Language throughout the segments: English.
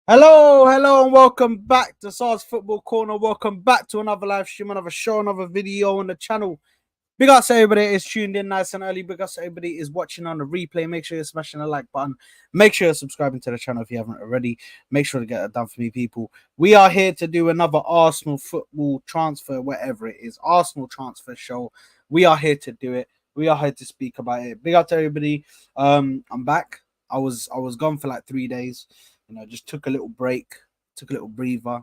Hello, and welcome back to SARS Football Corner. Welcome back to another live stream, another show, another video on the channel. Big ups to everybody is tuned in nice and early. Big ups to everybody is watching on the replay. Make sure you're smashing the like button. Make sure you're subscribing to the channel if you haven't already. Make sure to get it done for me, people. We are here to do another Arsenal football transfer, whatever it is, Arsenal transfer show. We are here to do it. We are here to speak about it. Big up to everybody. I'm back. I was gone for like 3 days. Just took a little break, took a little breather,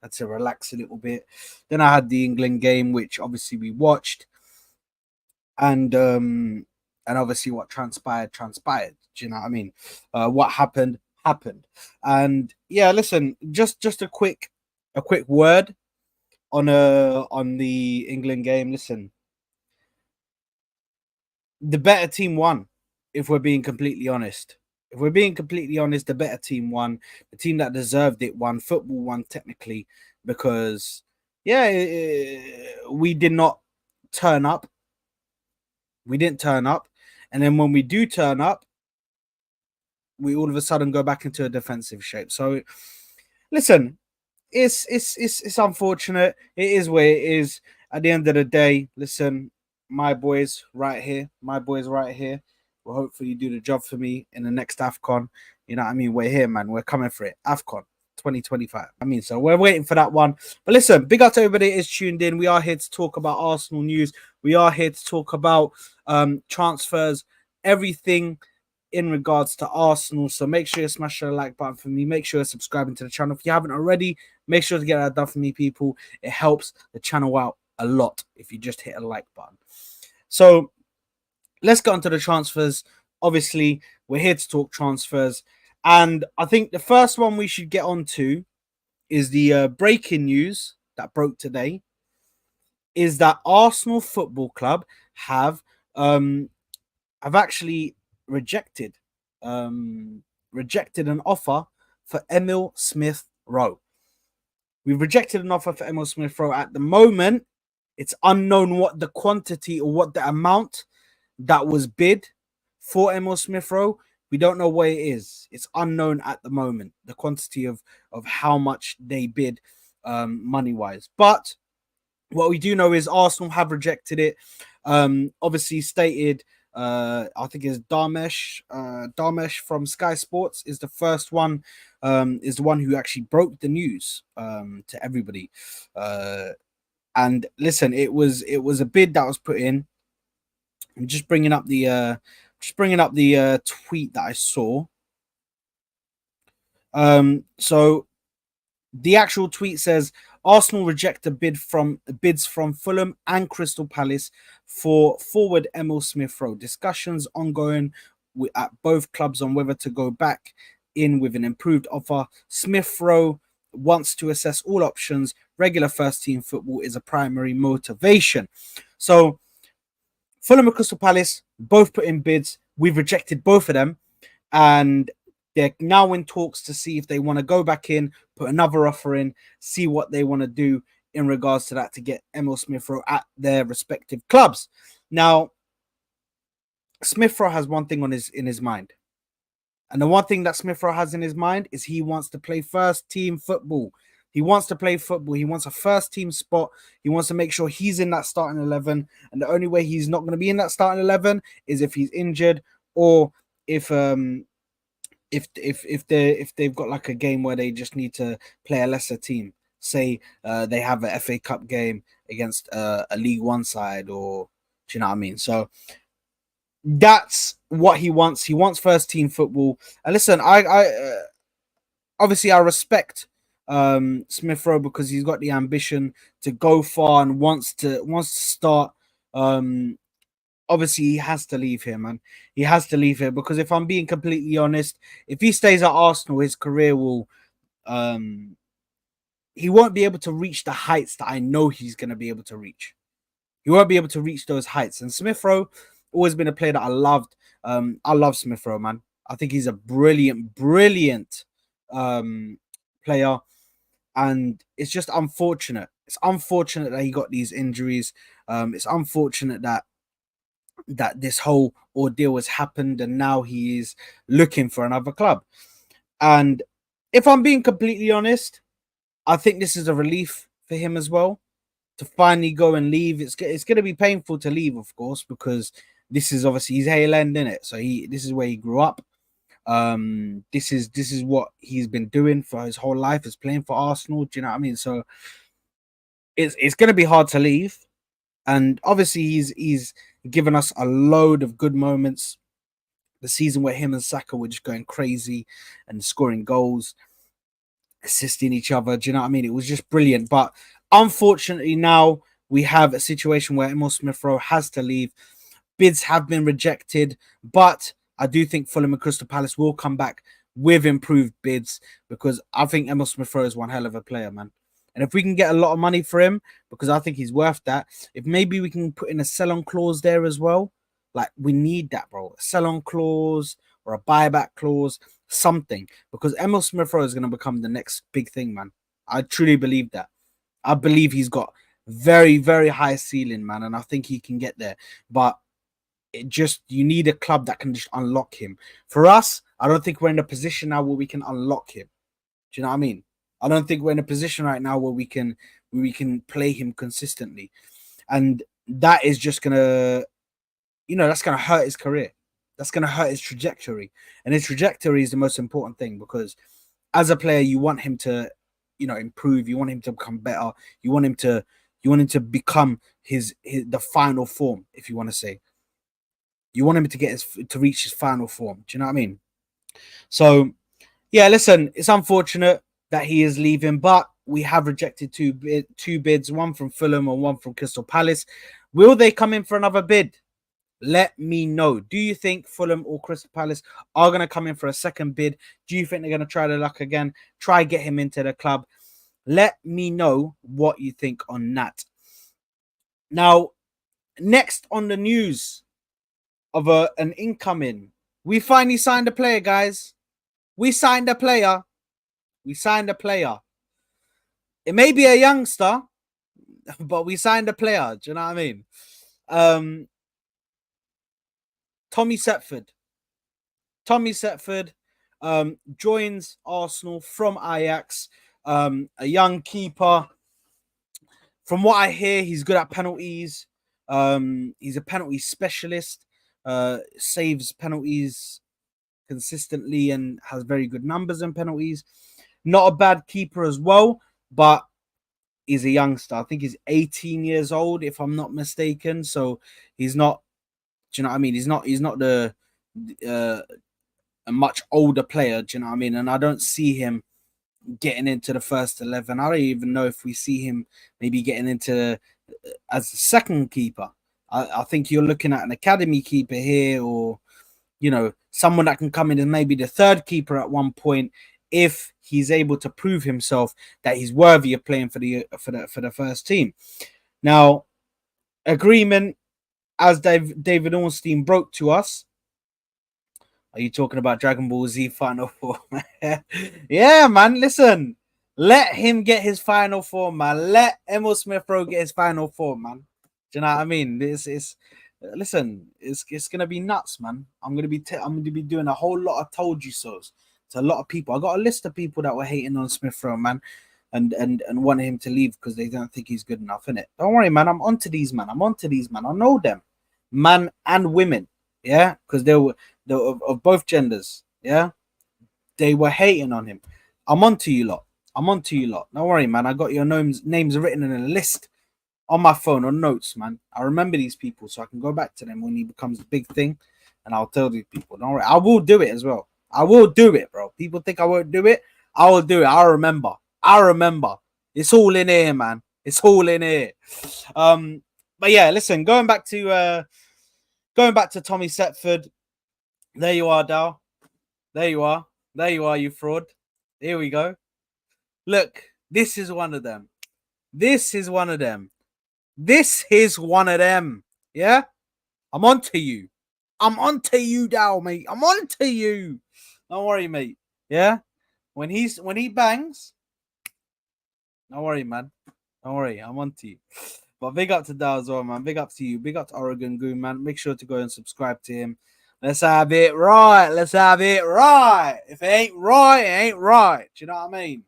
had to relax a little bit. Then I had the England game, which obviously we watched, and obviously what transpired. Do you know what I mean? What happened. And yeah, listen, just a quick word on the England game. Listen, the better team won, if we're being completely honest. If we're being completely honest, the better team won. The team that deserved it won. Football won technically because, yeah, we did not turn up. We didn't turn up. And then when we do turn up, we all of a sudden go back into a defensive shape. So, listen, it's unfortunate. It is where it is. At the end of the day, listen, my boys right here will hopefully do the job for me in the next AFCON. You know what I mean? We're here, man. We're coming for it. AFCON 2025. So we're waiting for that one. But listen, big up to everybody that is tuned in. We are here to talk about Arsenal news. We are here to talk about transfers, everything in regards to Arsenal. So make sure you smash the like button for me. Make sure you're subscribing to the channel. If you haven't already, make sure to get that done for me, people. It helps the channel out a lot if you just hit a like button. So let's get onto the transfers. Obviously, we're here to talk transfers. And I think the first one we should get onto is the breaking news that broke today, is that Arsenal Football Club have actually rejected an offer for Emile Smith Rowe. We've rejected an offer for Emile Smith Rowe. At the moment, it's unknown what the quantity or what the amount that was bid for Emile Smith Rowe. We don't know what it is. It's unknown at the moment, the quantity of how much they bid money-wise. But what we do know is Arsenal have rejected it. Obviously stated, I think it's Darmesh from Sky Sports is the first one, is the one who actually broke the news to everybody. And listen, it was a bid that was put in. I'm just bringing up the tweet that I saw. So the actual tweet says Arsenal reject bids from Fulham and Crystal Palace for forward Emile Smith Rowe. Discussions ongoing at both clubs on whether to go back in with an improved offer. Smith Rowe wants to assess all options. Regular first team football is a primary motivation. So Fulham and Crystal Palace both put in bids. We've rejected both of them, and they're now in talks to see if they want to go back in, put another offer in, see what they want to do in regards to that to get Emile Smith Rowe at their respective clubs. Now, Smith Rowe has one thing in his mind. And the one thing that Smith Rowe has in his mind is he wants to play first team football. He wants to play football. He wants a first team spot. He wants to make sure he's in that starting 11. And the only way he's not going to be in that starting 11 is if he's injured, or if they've got like a game where they just need to play a lesser team. Say they have a FA Cup game against a League One side, or do you know what I mean? So that's what he wants. He wants first team football. And listen, I obviously I respect Smith Rowe because he's got the ambition to go far and wants to start. Obviously he has to leave here, man. He has to leave here because if I'm being completely honest, if he stays at Arsenal, his career will he won't be able to reach the heights that I know he's going to be able to reach. He won't be able to reach those heights. And Smith Rowe always been a player that I loved. I love Smith Rowe, man. I think he's a brilliant player, and it's just unfortunate. It's unfortunate that he got these injuries. It's unfortunate that this whole ordeal has happened, and now he is looking for another club. And if I'm being completely honest, I think this is a relief for him as well to finally go and leave. It's going to be painful to leave, of course, because this is obviously his Hale End, isn't it? So this is where he grew up. This is what he's been doing for his whole life, is playing for Arsenal. Do you know what I mean? So it's going to be hard to leave, and obviously he's given us a load of good moments. The season where him and Saka were just going crazy and scoring goals, assisting each other. Do you know what I mean? It was just brilliant. But unfortunately, now we have a situation where Emile Smith Rowe has to leave. Bids have been rejected, but I do think Fulham and Crystal Palace will come back with improved bids, because I think Emile Smith Rowe is one hell of a player, man. And if we can get a lot of money for him, because I think he's worth that, if maybe we can put in a sell-on clause there as well, like we need that, bro. A sell-on clause or a buyback clause, something, because Emile Smith Rowe is going to become the next big thing, man. I truly believe that. I believe he's got very, very high ceiling, man, and I think he can get there. But you need a club that can just unlock him. For us, I don't think we're in a position now where we can unlock him. Do you know what I mean? I don't think we're in a position right now where we can play him consistently, and that is just gonna, that's gonna hurt his career. That's gonna hurt his trajectory, and his trajectory is the most important thing, because as a player, you want him to, improve. You want him to become better. You want him to become the final form, if you want to say. You want him to reach his final form. Do you know what I mean? So, yeah, listen, it's unfortunate that he is leaving, but we have rejected two bids, one from Fulham and one from Crystal Palace. Will they come in for another bid? Let me know. Do you think Fulham or Crystal Palace are going to come in for a second bid? Do you think they're going to try their luck again? Try get him into the club? Let me know what you think on that. Now, next on the news of an incoming, we finally signed a player, guys. We signed a player. It may be a youngster, but we signed a player. Do you know what I mean? Tommy Setford. Joins Arsenal from Ajax. A young keeper. From what I hear, he's good at penalties. He's a penalty specialist. Saves penalties consistently and has very good numbers in penalties. Not a bad keeper as well, but he's a youngster. I think he's 18 years old, if I'm not mistaken. So he's not. Do you know what I mean? He's not the a much older player. Do you know what I mean? And I don't see him getting into the first 11. I don't even know if we see him maybe getting into as the second keeper. I think you're looking at an academy keeper here, or someone that can come in as maybe the third keeper at one point, if he's able to prove himself that he's worthy of playing for the first team. Now, agreement, as David Ornstein broke to us. Are you talking about Dragon Ball Z Final Form? Yeah, man. Listen, let him get his Final Form, man. Let Emile Smith Rowe get his Final Form, man. Do you know what I mean? Listen, it's gonna be nuts, man. I'm gonna be doing a whole lot of told you so's to a lot of people. I got a list of people that were hating on Smith Rowe, man, and wanting him to leave because they don't think he's good enough, innit? Don't worry, man. I'm onto these, man. I know them, man and women. Yeah, because they were of both genders. Yeah, they were hating on him. I'm onto you lot. Don't worry, man. I got your names written in a list on my phone on notes, man. I remember these people, so I can go back to them when he becomes a big thing, and I'll tell these people. Don't worry, I will do it as well. I will do it, bro. People think I won't do it. I will do it. I remember. It's all in here, man. It's all in here. But yeah, listen. Going back to Tommy Setford. There you are, Dal. There you are, you fraud. Here we go. Look, this is one of them. Yeah? I'm onto you. Dal, mate. I'm onto you. Don't worry, mate. Yeah? When he bangs, don't worry, man. Don't worry, I'm onto you. But big up to Dal as well, man. Big up to you. Big up to Oregon Goon, man. Make sure to go and subscribe to him. Let's have it right. Let's have it right. If it ain't right, it ain't right. Do you know what I mean?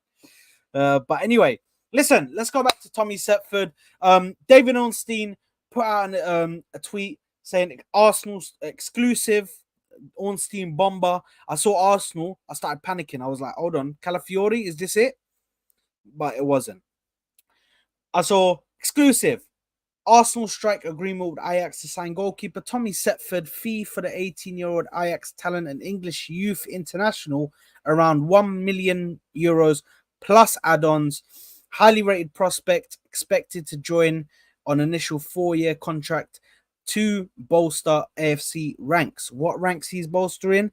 But anyway, listen, let's go back to Tommy Setford. David Ornstein put out a tweet saying Arsenal's exclusive Ornstein bomber. I saw Arsenal. I started panicking. I was like, hold on, Calafiori, is this it? But it wasn't. I saw exclusive Arsenal strike agreement with Ajax to sign goalkeeper Tommy Setford, fee for the 18-year-old Ajax talent and English youth international around €1 million plus add-ons. Highly rated prospect, expected to join on initial 4-year contract to bolster AFC ranks. What ranks he's bolstering?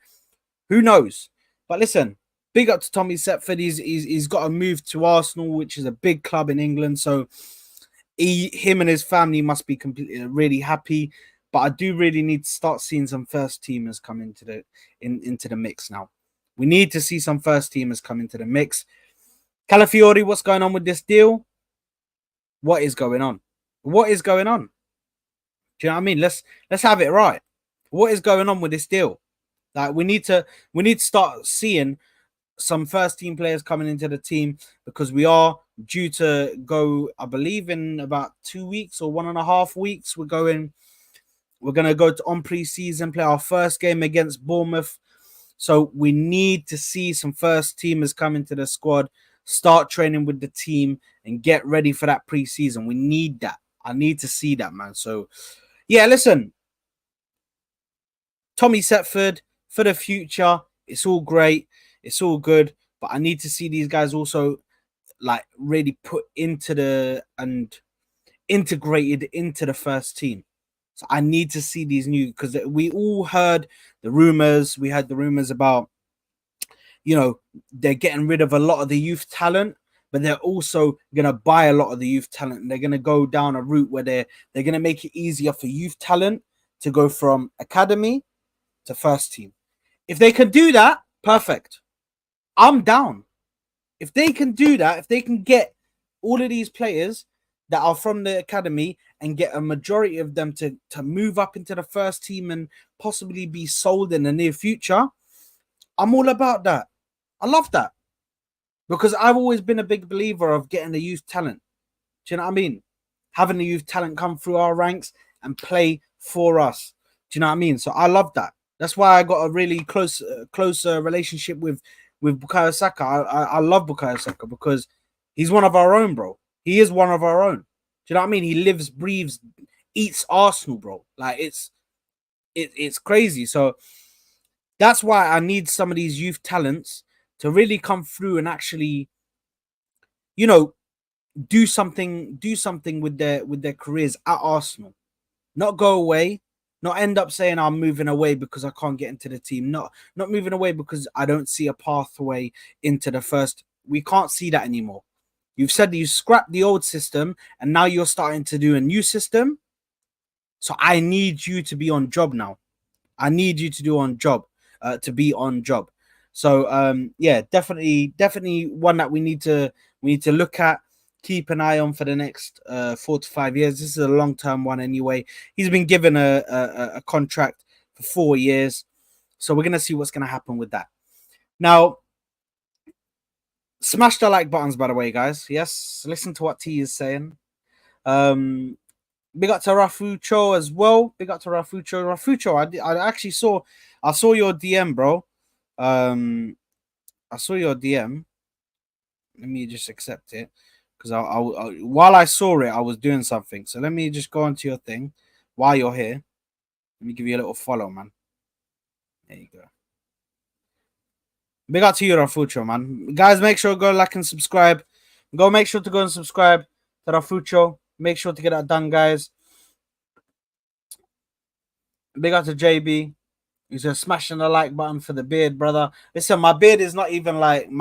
Who knows? But listen, big up to Tommy Setford. He's got a move to Arsenal, which is a big club in England. So him and his family must be completely really happy. But I do really need to start seeing some first teamers come into the mix now. We need to see some first teamers come into the mix. Calafiori, what's going on with this deal? What is going on? What is going on? Do you know what I mean? Let's have it right. What is going on with this deal? Like we need to start seeing some first team players coming into the team, because we are due to go, I believe, in about 2 weeks or 1.5 weeks. We're going to go on pre-season, play our first game against Bournemouth. So we need to see some first teamers come into the squad, start training with the team, and get ready for that pre-season. We need that. I need to see that, man. So, yeah, listen. Tommy Setford, for the future, it's all great. It's all good. But I need to see these guys also, like, really put into and integrated into the first team. So I need to see these new, because we all heard the rumors. We had the rumors about, they're getting rid of a lot of the youth talent, but they're also going to buy a lot of the youth talent. And they're going to go down a route where they're going to make it easier for youth talent to go from academy to first team. If they can do that, perfect. I'm down. If they can do that, if they can get all of these players that are from the academy and get a majority of them to move up into the first team and possibly be sold in the near future, I'm all about that. I love that, because I've always been a big believer of getting the youth talent. Do you know what I mean? Having the youth talent come through our ranks and play for us. Do you know what I mean? So I love that. That's why I got a really close relationship with Bukayo Saka. I love Bukayo Saka because he's one of our own, bro. He is one of our own. Do you know what I mean? He lives, breathes, eats Arsenal, bro. Like it's crazy. So that's why I need some of these youth talents to really come through and actually, do something with their careers at Arsenal. Not go away, not end up saying I'm moving away because I can't get into the team. Not moving away because I don't see a pathway into the first. We can't see that anymore. You've said you scrapped the old system and now you're starting to do a new system. So I need you to be on job now. I need you to do on job, to be on job. So yeah, definitely one that we need to look at, keep an eye on for the next 4 to 5 years. This is a long-term one anyway. He's been given a contract for 4 years. So we're going to see what's going to happen with that. Now, smash the like buttons, by the way, guys. Yes, listen to what T is saying. Big up to Rafucho as well. Big up to Rafucho. Rafucho, I actually saw your DM, bro. I saw your DM. Let me just accept it, because while I saw it, I was doing something. So let me just go onto your thing while you're here. Let me give you a little follow, man. There you go. Big up to you, Rafucho, man. Guys, make sure to go like and subscribe. Make sure to go and subscribe to Rafucho. Make sure to get that done, guys. Big up to JB. He's just smashing the like button for the beard, brother. Listen, my beard is not even like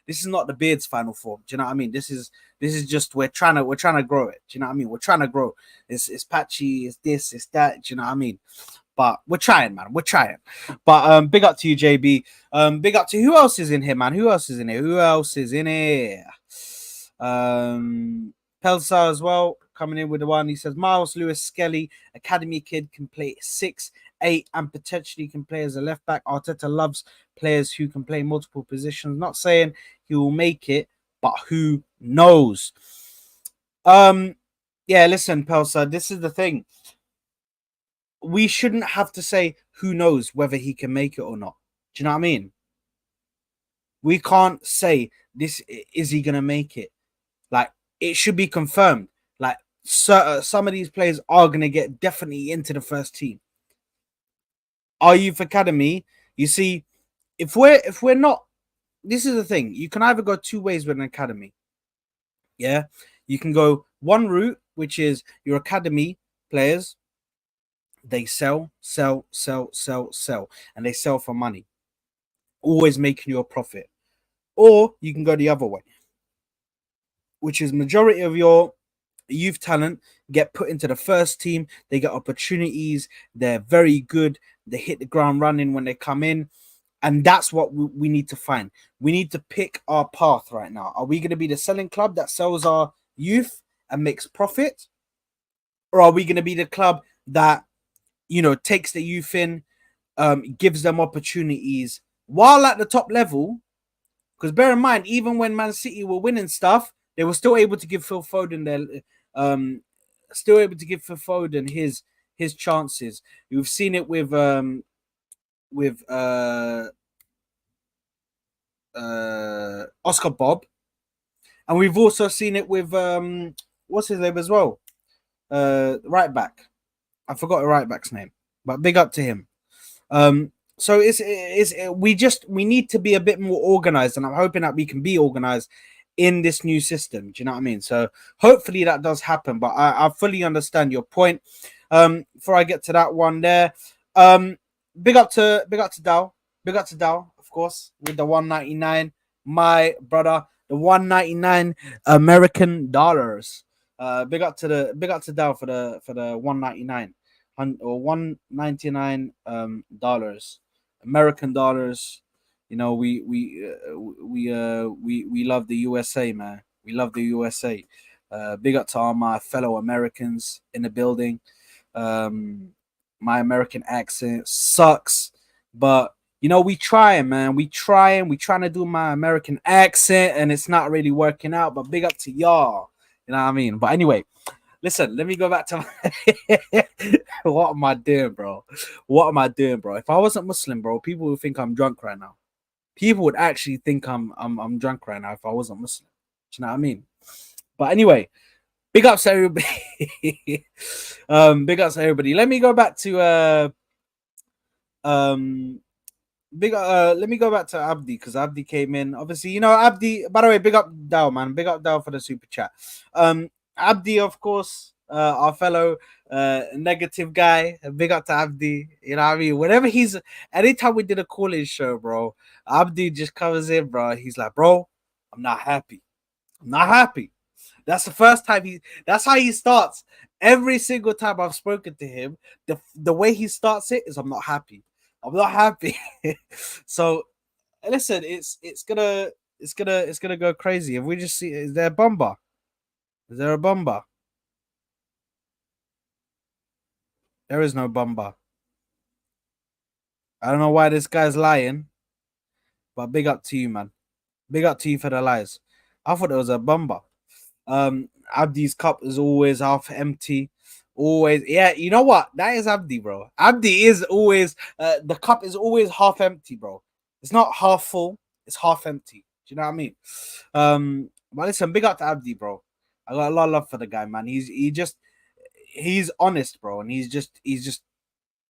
this is not the beard's final form. Do you know what I mean? This is just we're trying to grow it. Do you know what I mean? We're trying to grow. It's patchy, it's this, it's that. Do you know what I mean? But we're trying, man. We're trying. But big up to you, JB. Big up to who else is in here, man? Who else is in here? Pelsa as well, coming in with the one. He says Miles Lewis Skelly, academy kid, can play 6 8 and potentially can play as a left back. Arteta loves players who can play multiple positions. Not saying he will make it, but who knows? Yeah, listen, Pelsa, this is the thing. We shouldn't have to say who knows whether he can make it or not. Do you know what I mean? We can't say this is he gonna make it. Like, it should be confirmed. Like, some of these players are gonna get definitely into the first team. Our youth academy, you see, if we're not, this is the thing. You can either go two ways with an academy. Yeah, you can go one route, which is your academy players. They sell, and they sell for money, always making you a profit. Or you can go the other way, which is majority of your youth talent get put into the first team. They get opportunities. They're very good. They hit the ground running when they come in. And that's what we need to find. We need to pick our path right now. Are we going to be the selling club that sells our youth and makes profit? Or are we going to be the club that, takes the youth in, gives them opportunities while at the top level? Because bear in mind, even when Man City were winning stuff, they were still able to give Phil Foden his chances. You've seen it with Oscar Bob, and we've also seen it with what's his name as well, right back. I forgot the right back's name, but big up to him. So we need to be a bit more organized, and I'm hoping that we can be organized in this new system. Do you know what I mean? So hopefully that does happen. But I fully understand your point. Before I get to that one there, big up to Dow, of course, with the 199. My brother, the 199 American dollars. Big up to Dow for the 199 or 199 dollars, American dollars. We love the USA, man. We love the USA. Big up to all my fellow Americans in the building. My American accent sucks, but we trying, man. We trying to do my American accent, and it's not really working out. But big up to y'all. You know what I mean? But anyway, listen, let me go back to what am I doing, bro? What am I doing, bro? If I wasn't Muslim, bro, people would think I'm drunk right now. People would actually think I'm drunk right now if I wasn't Muslim. Do you know what I mean? But anyway, big ups to everybody. Big ups to everybody. Let me go back to let me go back to Abdi, because Abdi came in. Obviously, Abdi, by the way, big up Dow, man. Big up Dow for the super chat. Abdi, of course, our fellow negative guy. Big up to Abdi. You know what I mean? Anytime we did a call-in show, bro, Abdi just comes in, bro. He's like, bro, I'm not happy. I'm not happy. That's the first time that's how he starts. Every single time I've spoken to him, the way he starts it is, I'm not happy. I'm not happy. So listen, it's gonna go crazy. If we just see, is there a bomber? Is there a bomber? There is no bomber. I don't know why this guy's lying, but big up to you, man. Big up to you for the lies. I thought there was a bomber. Abdi's cup is always half empty. Always, yeah. You know what? That is Abdi, bro. Abdi is always the cup is always half empty, bro. It's not half full, it's half empty. Do you know what I mean? But listen, big up to Abdi, bro. I got a lot of love for the guy, man. He's honest, bro, and he's just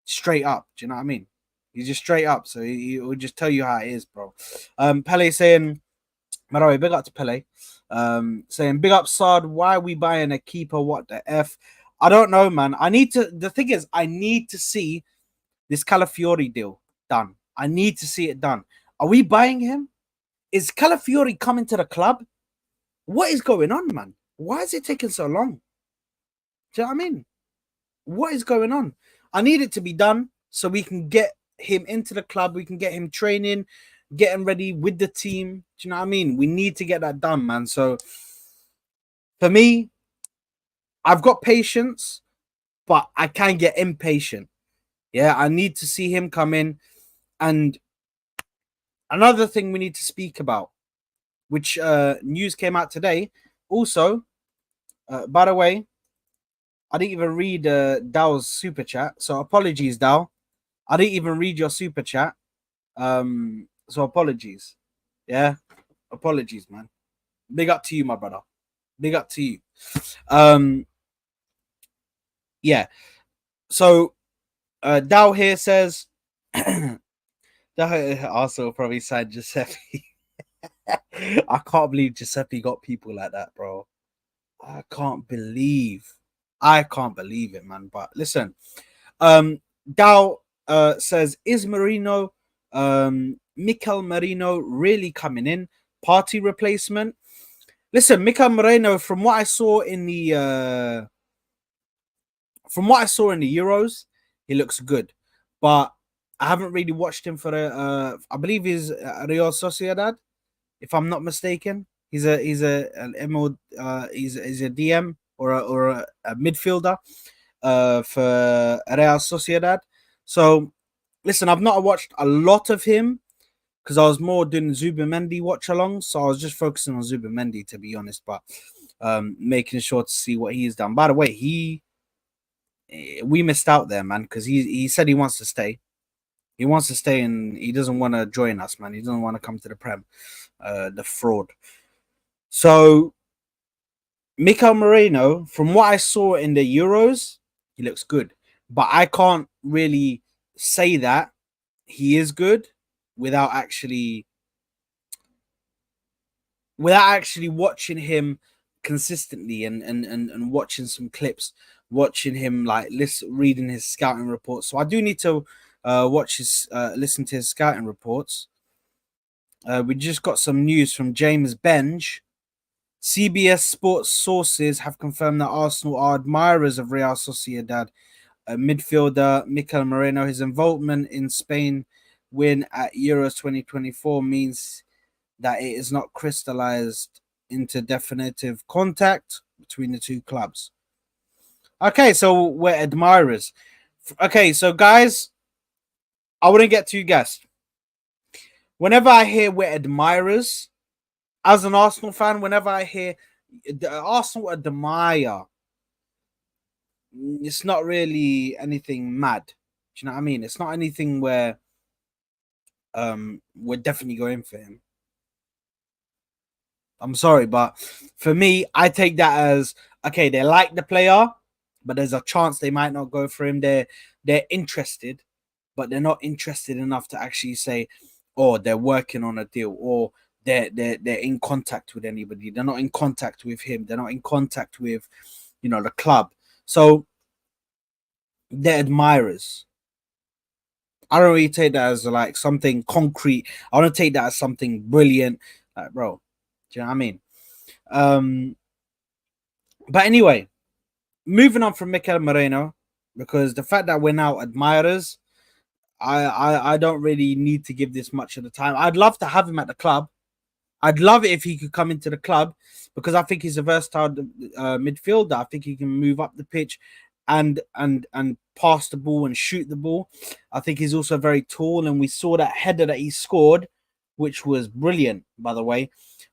straight up. Do you know what I mean? He's just straight up, so he will just tell you how it is, bro. Pele saying, by the way, big up to Pele. Saying big up Sard. Why are we buying a keeper? What the F? I don't know, man. The thing is, I need to see this Calafiori deal done. I need to see it done. Are we buying him? Is Calafiori coming to the club? What is going on, man? Why is it taking so long? Do you know what I mean? What is going on? I need it to be done so we can get him into the club. We can get him training, getting ready with the team. Do you know what I mean? We need to get that done, man. So for me, I've got patience, but I can get impatient. Yeah, I need to see him come in. And another thing we need to speak about, which news came out today. Also, by the way, I didn't even read Dow's super chat, so apologies, Dow. I didn't even read your super chat. So apologies. Yeah, apologies, man. Big up to you, my brother. Big up to you. Um, yeah. So Dow here says Dow also probably signed Giuseppe. I can't believe Giuseppe got people like that, bro. I can't believe. I can't believe it, man. But listen, Dow says, is Merino, Mikel Merino really coming in? Party replacement? Listen, Mikel Merino, from what I saw in the Euros, he looks good, but I haven't really watched him for the. I believe he's Real Sociedad, if I'm not mistaken. He's an MO, he's a DM or a midfielder for Real Sociedad. So listen, I've not watched a lot of him because I was more doing Zubimendi watch along, so I was just focusing on Zubimendi to be honest, but making sure to see what he's done. By the way, we missed out there, man, because he said he wants to stay. He wants to stay and he doesn't want to join us, man. He doesn't want to come to the Prem, the fraud. So Mikel Merino, from what I saw in the Euros, he looks good, but I can't really say that he is good without actually watching him consistently and watching some clips, watching him like reading his scouting reports. So I do need to listen to his scouting reports. We just got some news from James Benge. CBS Sports sources have confirmed that Arsenal are admirers of Real Sociedad midfielder Mikel Merino. His involvement in Spain win at Euros 2024 means that it is not crystallized into definitive contact between the two clubs. Okay, so we're admirers. Okay, so guys, I wouldn't get too gassed. Whenever I hear we're admirers, as an Arsenal fan, whenever I hear Arsenal admire, it's not really anything mad. Do you know what I mean? It's not anything where we're definitely going for him. I'm sorry, but for me, I take that as okay. They like the player, but there's a chance they might not go for him. They're interested, but they're not interested enough to actually say, "Oh, they're working on a deal," or they're in contact with anybody. They're not in contact with him. They're not in contact with, the club. So they're admirers. I don't really take that as like something concrete. I don't take that as something brilliant. Like, bro, do you know what I mean? Um, but anyway, moving on from Mikel Merino, because the fact that we're now admirers, I don't really need to give this much of the time. I'd love to have him at the club. I'd love it if he could come into the club because I think he's a versatile midfielder. I think he can move up the pitch and pass the ball and shoot the ball. I think he's also very tall, and we saw that header that he scored, which was brilliant, by the way,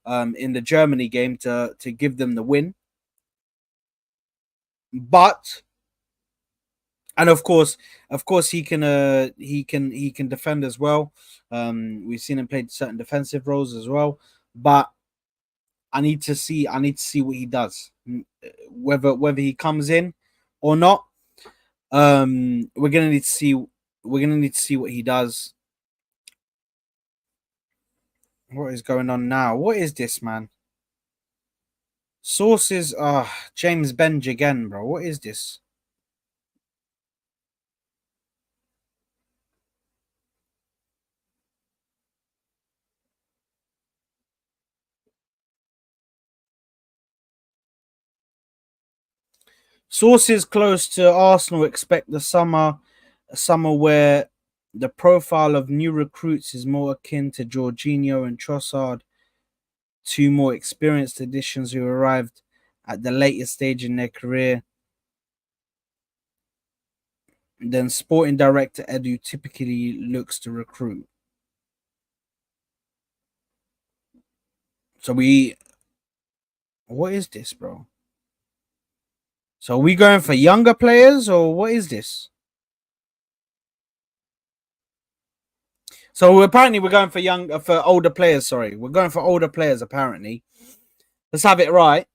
in the Germany game to give them the win. But and of course he can defend as well. We've seen him play certain defensive roles as well, but I need to see what he does, whether he comes in or not. We're gonna need to see what he does. What is going on now? What is this, man? Sources James Benge again, bro. What is this? Sources close to Arsenal expect a summer where the profile of new recruits is more akin to Jorginho and Trossard, two more experienced additions who arrived at the latest stage in their career. then sporting director Edu typically looks to recruit. So what is this, bro? So are we going for younger players or what is this? So apparently we're going for older players. Sorry, we're going for older players. Apparently, let's have it right.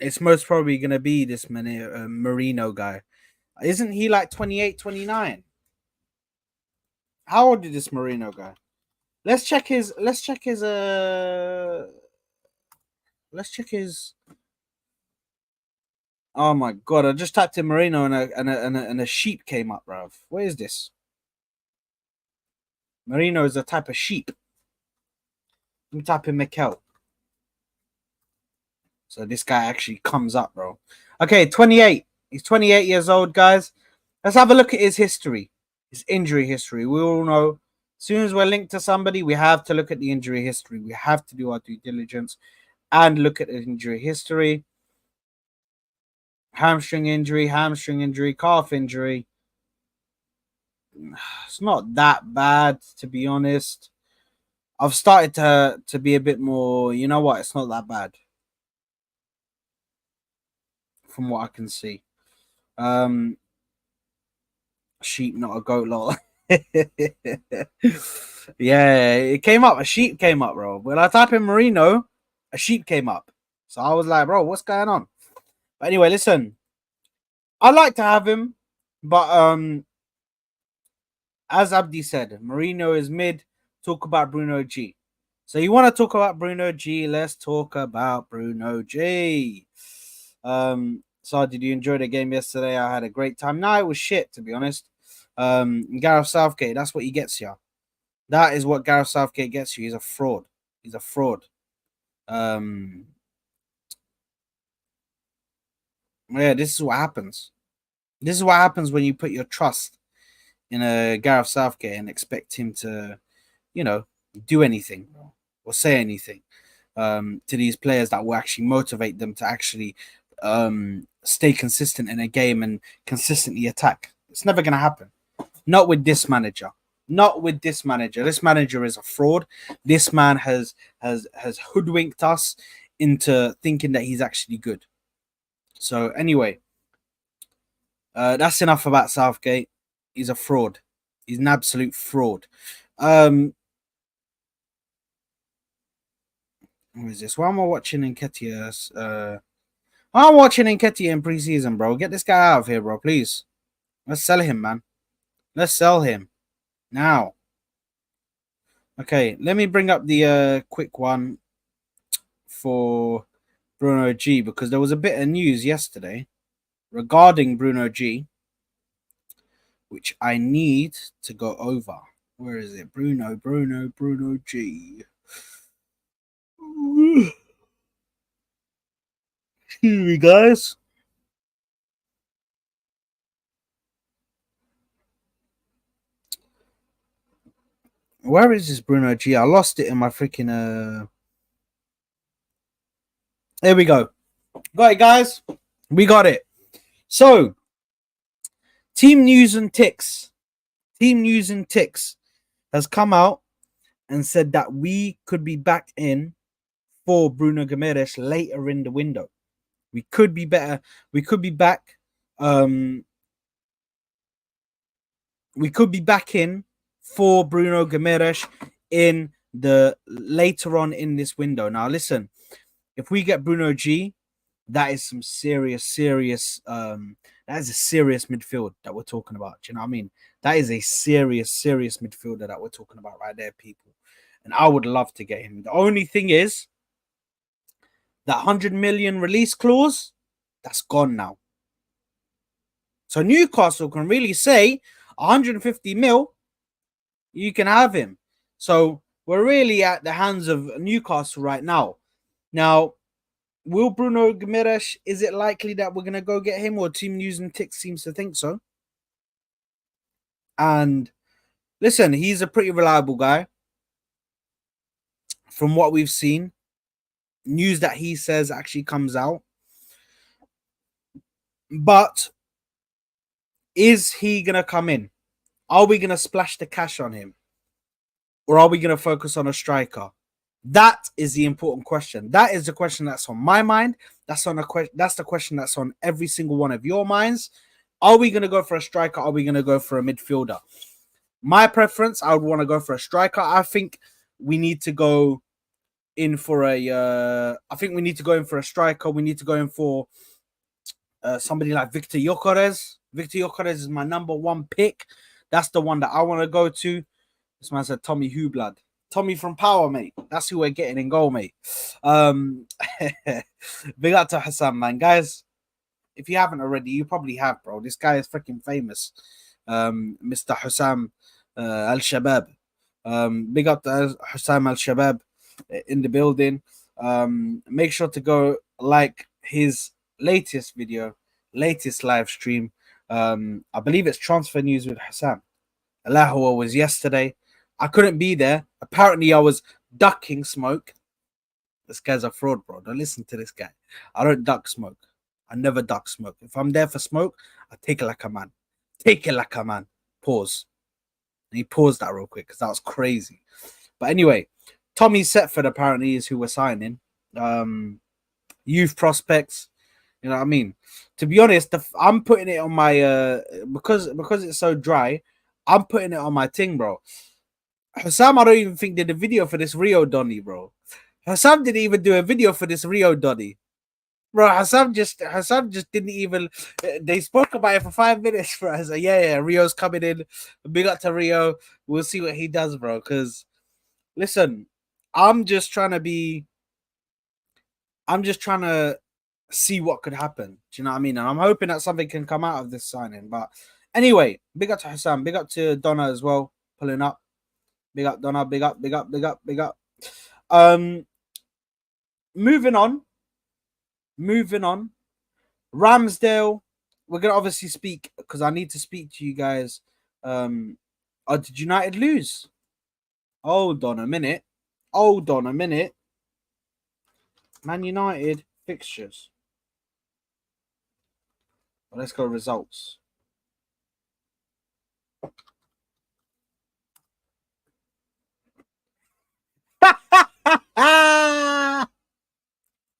It's most probably going to be this Merino guy. Isn't he like 28, 29? How old is this Merino guy? Let's check his. Let's check his. Oh my god! I just typed in Merino and a sheep came up, bruv. What is this? Merino is a type of sheep. Let me type in Mikel. So this guy actually comes up, bro. Okay, 28. He's 28 years old, guys. Let's have a look at his history, his injury history. We all know as soon as we're linked to somebody, we have to look at the injury history. We have to do our due diligence and look at the injury history. Hamstring injury, calf injury. It's not that bad, to be honest. I've started to be a bit more, you know what? It's not that bad from what I can see. Sheep, not a goat, lot. Yeah, it came up. A sheep came up, bro. When I type in Merino, a sheep came up. So I was like, bro, what's going on? But anyway, listen. I like to have him, but as Abdi said, Merino is mid. Talk about Bruno G. So you want to talk about Bruno G? Let's talk about Bruno G. So did you enjoy the game yesterday? I had a great time. No, it was shit, to be honest. Gareth Southgate, that's what he gets you. That is what Gareth Southgate gets you. He's a fraud. He's a fraud. Yeah, this is what happens. This is what happens when you put your trust in a Gareth Southgate and expect him to, you know, do anything or say anything to these players that will actually motivate them to actually stay consistent in a game and consistently attack. It's never going to happen. Not with this manager. Not with this manager. This manager is a fraud. This man has hoodwinked us into thinking that he's actually good. So anyway, that's enough about Southgate. He's a fraud. He's an absolute fraud. What is this? Why am I watching Nketiah? I'm watching Nketiah in preseason, bro. Get this guy out of here, bro. Please. Let's sell him, man. Let's sell him now. Okay, let me bring up the quick one for Bruno G because there was a bit of news yesterday regarding Bruno G, which I need to go over. Where is it? Bruno G. Excuse me, guys. Where is this Bruno G? I lost it in my freaking There we go. Got it, guys. We got it. So, Team News and Ticks has come out and said that we could be back in for Bruno Guimarães later in the window. We could be better. We could be back. We could be back in for Bruno Guimarães in the later on in this window. Now, listen, if we get Bruno G, that is some serious that is a serious midfield that we're talking about. Do you know what I mean? That is a serious midfielder that we're talking about right there, people. And I would love to get him. The only thing is that 100 million release clause, that's gone now. So Newcastle can really say 150 mil, you can have him. So we're really at the hands of Newcastle right now. Now, will Bruno Guimarães, is it likely that we're going to go get him, or Team News and Ticks seems to think so? And listen, he's a pretty reliable guy. From what we've seen, news that he says actually comes out. But is he going to come in? Are we going to splash the cash on him? Or are we going to focus on a striker? That is the important question. That is the question that's on my mind. That's the question that's on every single one of your minds. Are we going to go for a striker? Are we going to go for a midfielder? My preference, I would want to go for a striker. I think we need to go in for a. I think we need to go in for a striker. We need to go in for somebody like Victor Gyökeres. Victor Gyökeres is my number one pick. That's the one that I want to go to. This man said Tommy Hublad. Tommy from Power, mate. That's who we're getting in goal, mate. Big up to Hassan, man. Guys, if you haven't already, you probably have, bro. This guy is freaking famous. Mr. Hussam Al-Shabab. Big up to Hussam Al-Shabab in the building. Make sure to go like his latest video, latest live stream. I believe it's Transfer News with Hussam. Lahore was yesterday. I couldn't be there. Apparently, I was ducking smoke. This guy's a fraud, bro. Don't listen to this guy. I don't duck smoke. I never duck smoke. If I'm there for smoke, I take it like a man. Take it like a man. Pause. And he paused that real quick because that was crazy. But anyway, Tommy Setford apparently is who we're signing. Youth prospects. You know what I mean? To be honest, I'm putting it on my because it's so dry. I'm putting it on my thing, bro. Hussam, I don't even think did a video for this Rio Donny, bro. Hussam didn't even do a video for this Rio Donny. Bro, Hussam just didn't even. They spoke about it for 5 minutes, bro. I was like, yeah, Rio's coming in. Big up to Rio. We'll see what he does, bro. Because, listen, I'm just trying to see what could happen. Do you know what I mean? And I'm hoping that something can come out of this signing. But anyway, big up to Hussam. Big up to Donna as well, pulling up. Big up, Donna. Big up. Moving on. Ramsdale. We're going to obviously speak because I need to speak to you guys. Did United lose? Hold on a minute. Man United fixtures. Well, let's go results.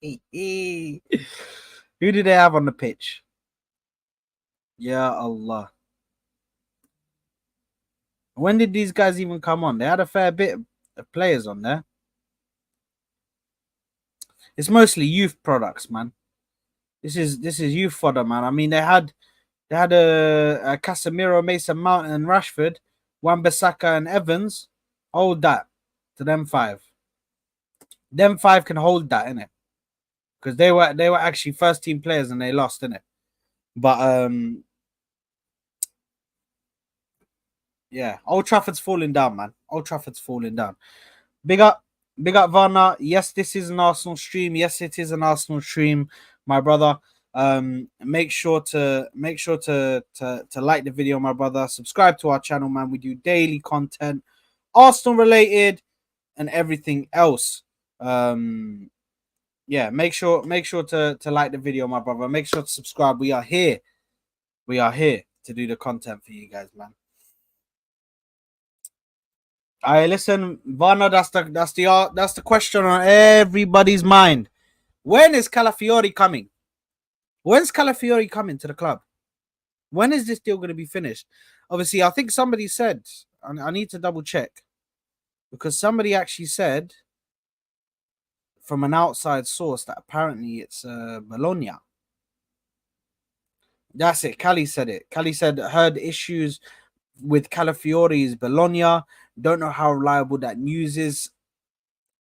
Who did they have on the pitch? Ya Allah. When did these guys even come on? They had a fair bit of players on there. It's mostly youth products, man. This is youth fodder, man. I mean, they had a Casemiro, Mason Mount, and Rashford, Wan-Bissaka and Evans. Hold that to them five. Them five can hold that, innit? Because they were actually first team players and they lost, innit? But yeah, Old Trafford's falling down, man. Old Trafford's falling down. Big up Varna. Yes, this is an Arsenal stream. Yes, it is an Arsenal stream, my brother. Make sure to like the video, my brother. Subscribe to our channel, man. We do daily content, Arsenal related, and everything else. Yeah, make sure to like the video, my brother. Make sure to subscribe. We are here to do the content for you guys, man. I listen, Varna. That's the question on everybody's mind. When is Calafiori coming? When's Calafiori coming to the club? When is this deal going to be finished? Obviously, I think somebody said, I need to double check, because somebody actually said from an outside source that apparently it's Bologna. That's it. Cali said it. Cali said heard issues with Calafiori's Bologna. Don't know how reliable that news is.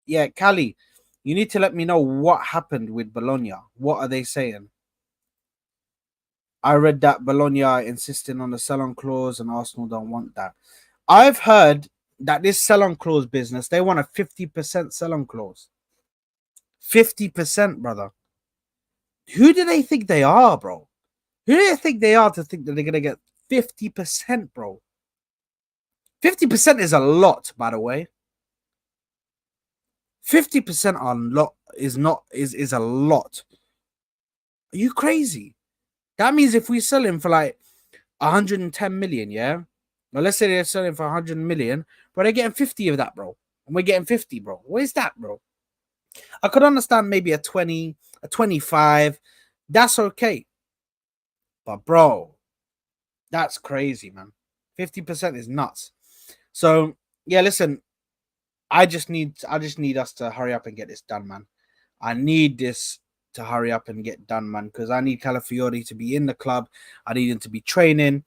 Yeah, Cali, you need to let me know what happened with Bologna. What are they saying? I read that Bologna are insisting on the sell-on clause and Arsenal don't want that. I've heard that this sell-on clause business, they want a 50% sell-on clause. 50%, brother. Who do they think they are, bro? Who do they think they are to think that they're going to get 50%, bro? 50% is a lot, by the way. 50% is a lot. Are you crazy? That means if we sell him for like 110 million, yeah. Now let's say they're selling for 100 million, but they're getting 50 of that, bro. And we're getting 50, bro. What is that, bro? I could understand maybe a 20, a 25. That's okay. But bro, that's crazy, man. 50% is nuts. So yeah, listen, I just need us to hurry up and get this done, man. I need this to hurry up and get done, man, because I need Calafiori to be in the club. I need him to be training.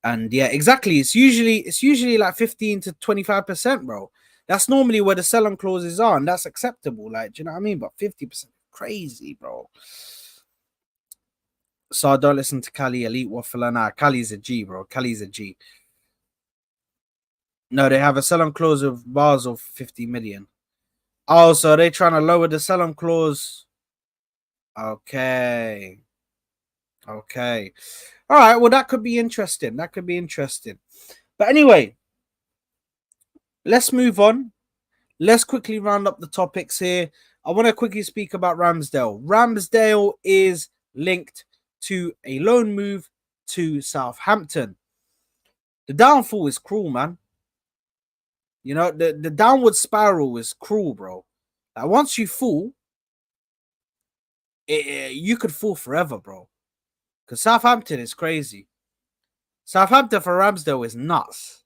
And yeah, exactly. It's usually like 15 to 25%, bro. That's normally where the sell-on clauses are, and that's acceptable. Like, do you know what I mean? But 50%, crazy, bro. So I don't listen to Cali Elite Waffler. Nah, Cali's a G, bro. Cali's a G. No, they have a sell-on clause of bars of 50 million. Oh, so they're trying to lower the sell-on clause. Okay. Okay. All right. Well, that could be interesting. That could be interesting. But anyway, let's move on. Let's quickly round up the topics here. I want to quickly speak about Ramsdale. Ramsdale is linked to a loan move to Southampton. The downfall is cruel, man. You know, the downward spiral is cruel, bro. Like, once you fall, you could fall forever, bro. Because Southampton is crazy. Southampton for Ramsdale is nuts.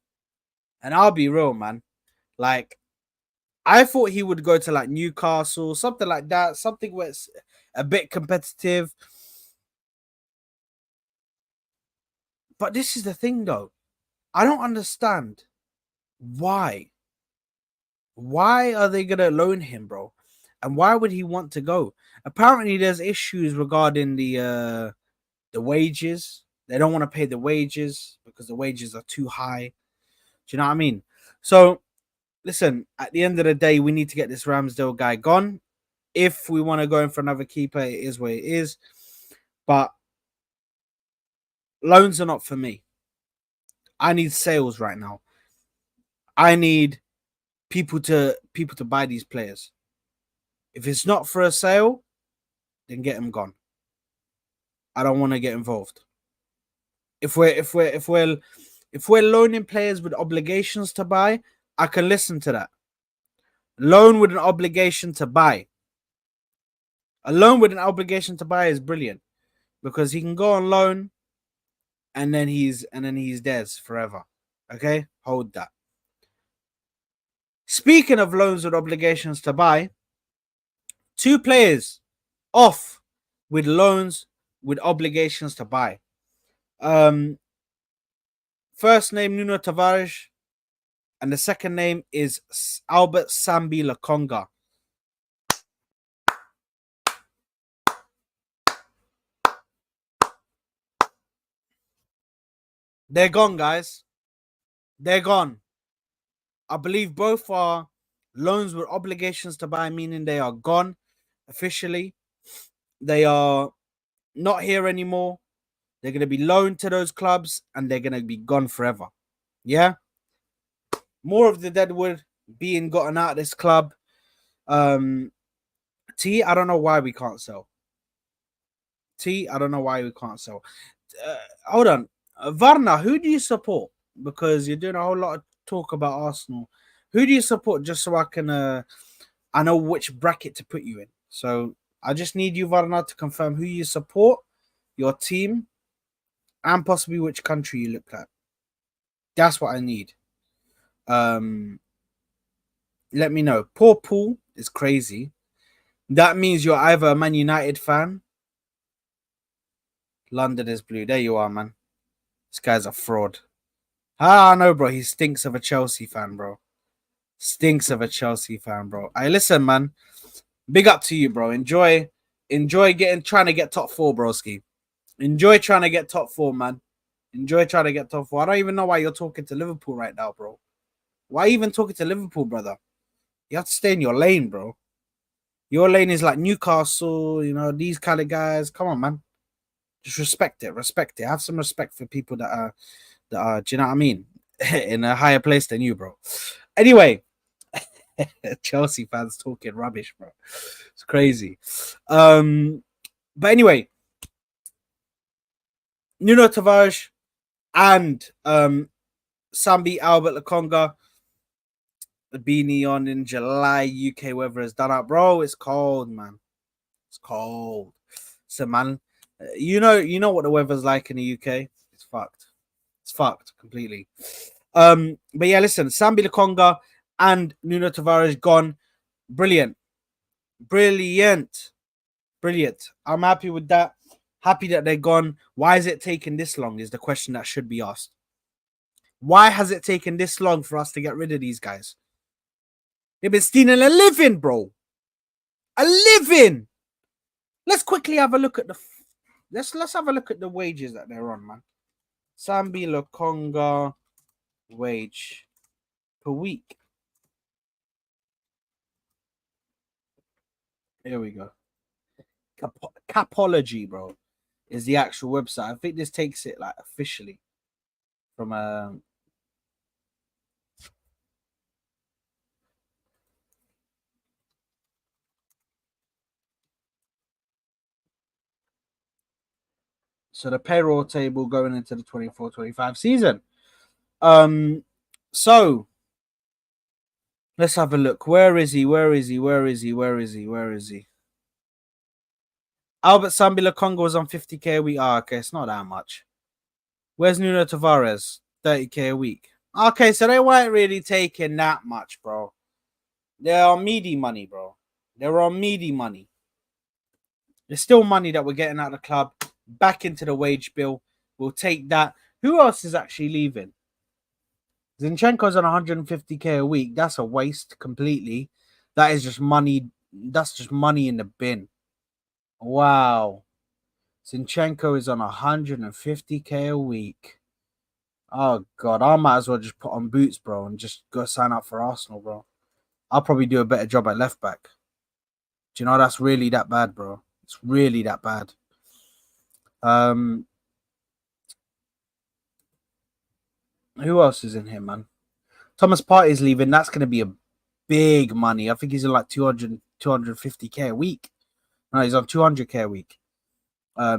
And I'll be real, man. Like, I thought he would go to like Newcastle, something like that, something where it's a bit competitive. But this is the thing, though. I don't understand why. Why are they gonna loan him, bro? And why would he want to go? Apparently, there's issues regarding the wages. They don't want to pay the wages because the wages are too high. Do you know what I mean? So, listen, at the end of the day, we need to get this Ramsdale guy gone. If we want to go in for another keeper, it is what it is. But loans are not for me. I need sales right now. I need people to buy these players. If it's not for a sale, then get them gone. I don't want to get involved. If we're loaning players with obligations to buy, I can listen to that. Loan with an obligation to buy. A loan with an obligation to buy is brilliant because he can go on loan and then he's theirs forever. Okay? Hold that. Speaking of loans with obligations to buy, 2 players off with loans with obligations to buy. First name Nuno Tavares, and the second name is Albert Sambi Lakonga. They're gone, guys. They're gone. I believe both are loans with obligations to buy, meaning they are gone officially. They are not here anymore. They're going to be loaned to those clubs and they're going to be gone forever. Yeah? More of the deadwood being gotten out of this club. T, I don't know why we can't sell. I don't know why we can't sell. Hold on. Varna, who do you support? Because you're doing a whole lot of talk about Arsenal. Who do you support just so I know which bracket to put you in. So I just need you, Varna, to confirm who you support, your team, and possibly which country you look at. That's what I need. Let me know. Poor Paul is crazy. That means you're either a Man United fan. London is blue. There you are, man. This guy's a fraud. No, bro. He stinks of a Chelsea fan, bro. Stinks of a Chelsea fan, bro. Listen, man. Big up to you, bro. Enjoy trying to get top 4, broski. Enjoy trying to get top 4, man. Enjoy trying to get top 4. I don't even know why you're talking to Liverpool right now, bro. Why even talking to Liverpool, brother? You have to stay in your lane, bro. Your lane is like Newcastle, you know, these kind of guys. Come on, man. Just respect it. Respect it. Have some respect for people that are, do you know what I mean? In a higher place than you, bro. Anyway, Chelsea fans talking rubbish, bro. It's crazy. But anyway, Nuno Tavares and Sambi Albert Lakonga. The beanie on in July. UK weather is done up, bro. It's cold, man. It's cold. So, man, you know what the weather's like in the UK. It's fucked. It's fucked completely. But yeah, listen, Sambi Lakonga and Nuno Tavares gone. Brilliant. Brilliant. Brilliant. I'm happy with that. Happy that they're gone. Why is it taking this long is the question that should be asked. Why has it taken this long for us to get rid of these guys? They've been stealing a living, bro. A living. Let's quickly have a look at the let's have a look at the wages that they're on, man. Sambi Lakonga wage per week. Here we go. Capology, bro, is the actual website. I think this takes it like officially from so the payroll table going into the 24-25 season. So let's have a look. Where is he? Where is he? Where is he? Where is he? Where is he? Albert Sambi Lakonga was on 50k a week. Ah, okay, it's not that much. Where's Nuno Tavares? 30k a week. Okay, so they weren't really taking that much, bro. They're on meaty money, bro. They're on meaty money. There's still money that we're getting out of the club. Back into the wage bill. We'll take that. Who else is actually leaving? Zinchenko's on 150k a week. That's a waste completely. That is just money. That's just money in the bin. Wow. Zinchenko is on 150k a week. Oh, God. I might as well just put on boots, bro, and just go sign up for Arsenal, bro. I'll probably do a better job at left back. Do you know that's really that bad, bro? It's really that bad. Who else is in here, man? Thomas Partey's leaving. That's going to be a big money. I think he's in like 250k a week. No, he's on 200k a week.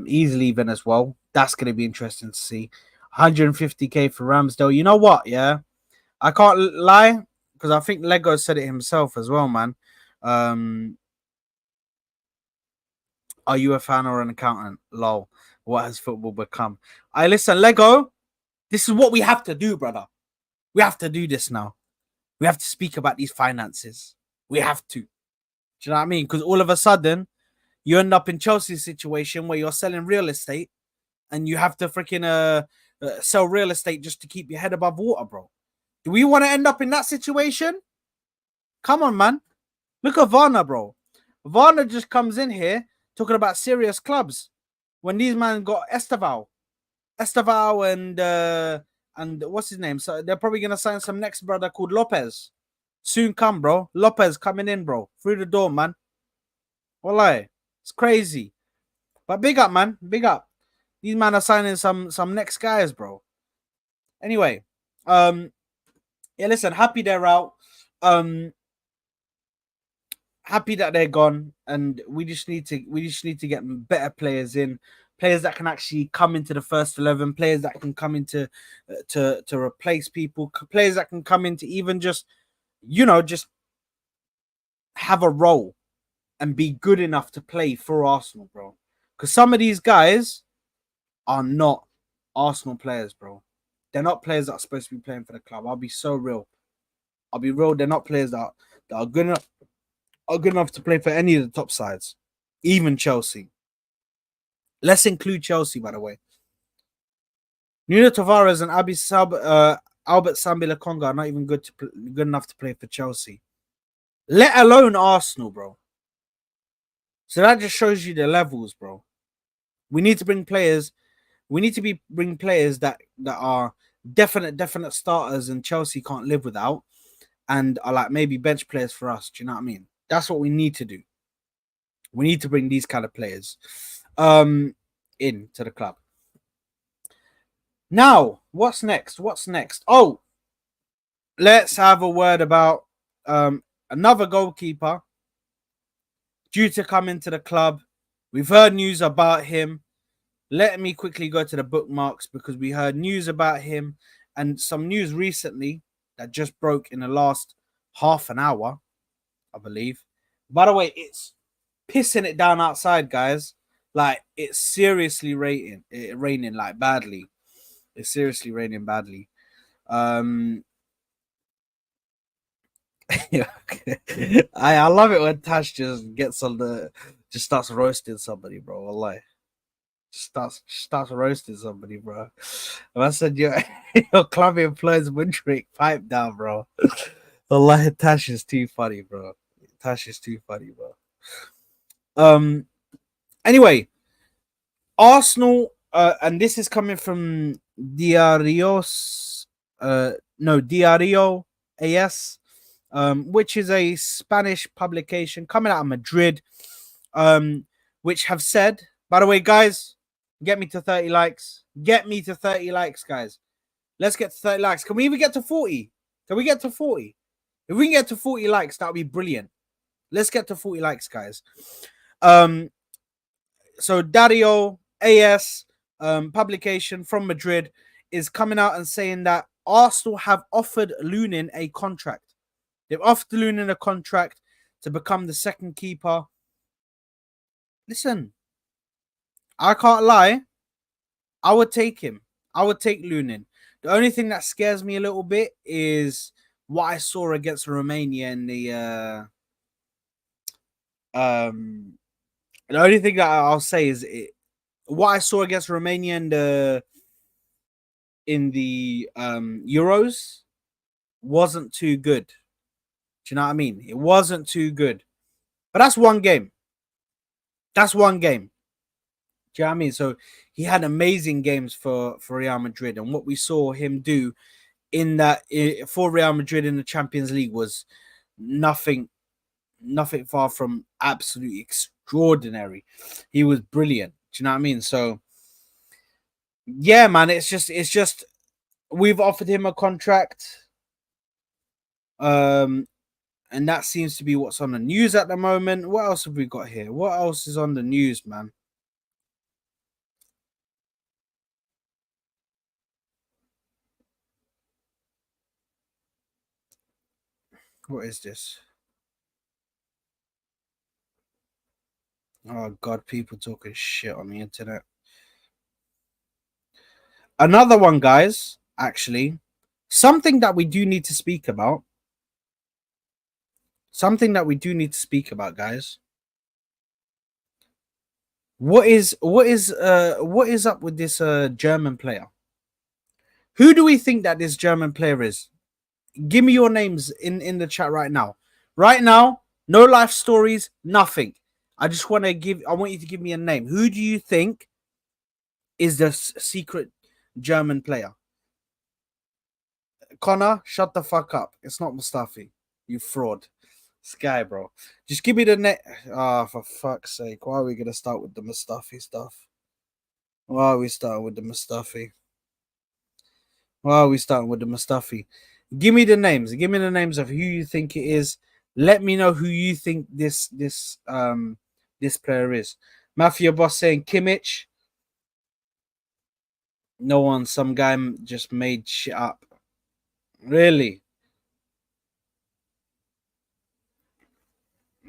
He's leaving as well. That's going to be interesting to see. 150k for Ramsdale. You know what? Yeah, I can't lie because I think Lego said it himself as well, man. Are you a fan or an accountant? Lol. What has football become? I listen, Lego. This is what we have to do, brother. We have to do this now. We have to speak about these finances. We have to. Do you know what I mean? Because all of a sudden, you end up in Chelsea's situation where you're selling real estate and you have to freaking sell real estate just to keep your head above water, bro. Do we want to end up in that situation? Come on, man. Look at Varna, bro. Varna just comes in here talking about serious clubs when these men got Esteval and what's his name? So they're probably gonna sign some next brother called Lopez. Soon come, bro. Lopez coming in, bro. Through the door, man. Wallahi. It's crazy. But big up, man. Big up. These men are signing some next guys, bro. Anyway, yeah, listen, happy they're out. Happy that they're gone, and we just need to get better players in. Players that can actually come into the first 11, players that can come into to replace people, players that can come into even just have a role and be good enough to play for Arsenal, bro. Because some of these guys are not Arsenal players, bro. They're not players that are supposed to be playing for the club. I'll be so real. I'll be real. They're not players that are good enough to play for any of the top sides, even Chelsea. Let's include Chelsea, by the way. Nuno Tavares and Albert Sambi Lakonga are not even good enough to play for Chelsea, let alone Arsenal, bro. So that just shows you the levels, bro. We need to bring players. We need to bring players that are definite starters and Chelsea can't live without, and are like maybe bench players for us. Do you know what I mean? That's what we need to do. We need to bring these kind of players into the club. Now, what's next? Oh, let's have a word about another goalkeeper due to come into the club. We've heard news about him. let me quickly go to the bookmarks because we heard news about him and some news recently that just broke in the last half an hour, I believe. By the way, it's pissing it down outside, guys. Like it's seriously raining like badly. It's seriously raining badly. Yeah, okay. I love it when Tash just gets on the just starts roasting somebody, bro. Wallahi. Starts roasting somebody, bro. And I said your club employs Windrick, pipe down, bro. Wallahi, Tash is too funny, bro. Tash is too funny, bro. Anyway, Arsenal, and this is coming from Diario AS, which is a Spanish publication coming out of Madrid, which have said, by the way, guys, get me to 30 likes. Get me to 30 likes, guys. Let's get to 30 likes. Can we even get to 40? Can we get to 40? If we can get to 40 likes, that would be brilliant. Let's get to 40 likes, guys. So Dario AS publication from Madrid is coming out and saying that Arsenal have offered Lunin a contract. They've offered Lunin a contract to become the second keeper. Listen, I can't lie. I would take him. I would take Lunin. The only thing that scares me a little bit is what I saw against Romania in the only thing that I'll say is what I saw against Romania in the Euros wasn't too good. Do you know what I mean? It wasn't too good. But that's one game. That's one game. Do you know what I mean? So he had amazing games for Real Madrid, and what we saw him do in that for Real Madrid in the Champions League was nothing far from absolutely extraordinary. He was brilliant. Do you know what I mean? So yeah, man, it's just we've offered him a contract. And that seems to be what's on the news at the moment. What else have we got here? What else is on the news, man? What is this? Oh God, people talking shit on the internet. Another one, guys, actually. Something that we do need to speak about. Something that we do need to speak about, guys. What is up with this German player? Who do we think that this German player is? Give me your names in the chat right now. Right now, no life stories, nothing. I want you to give me a name. Who do you think is the secret German player? Connor, shut the fuck up. It's not Mustafi. You fraud. Sky, bro. Just give me the name. For fuck's sake. Why are we going to start with the Mustafi stuff? Why are we starting with the Mustafi? Why are we starting with the Mustafi? Give me the names. Give me the names of who you think it is. Let me know who you think this player is. Mafia boss saying Kimmich. No one. Some guy just made shit up. Really?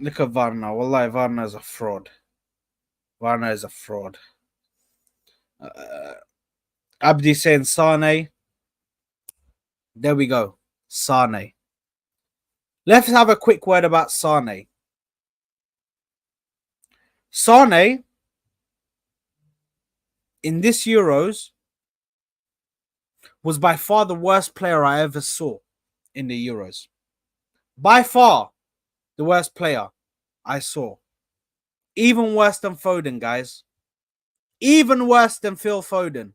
Look at Varna. Wallahi, Varna is a fraud. Varna is a fraud. Abdi saying Sane. There we go. Sane. Let's have a quick word about Sane. Sane, in this Euros, was by far the worst player I ever saw in the Euros. By far, the worst player I saw. Even worse than Foden, guys. Even worse than Phil Foden.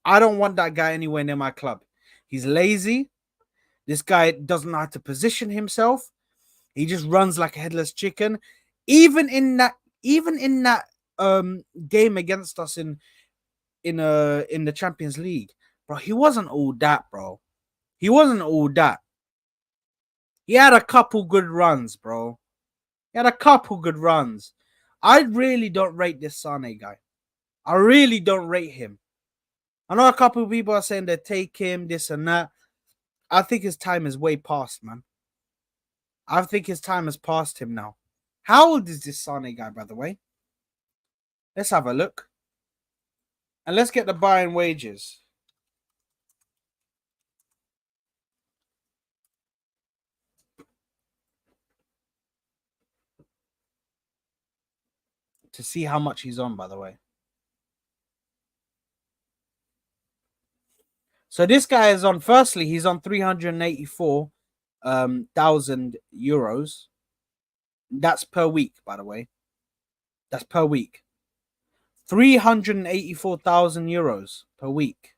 I don't want that guy anywhere near my club. He's lazy. This guy doesn't know how to position himself. He just runs like a headless chicken. Even in that game against us in the Champions League, bro, he wasn't all that, bro. He wasn't all that. He had a couple good runs, bro. He had a couple good runs. I really don't rate this Sane guy. I really don't rate him. I know a couple of people are saying they take him, this and that. I think his time is way past, man. I think his time has passed him now. How old is this Sane guy, by the way? Let's have a look. And let's get the buying wages. To see how much he's on, by the way. So this guy is on, firstly, he's on 384,000 euros. That's per week, by the way. That's per week. 384,000 euros per week.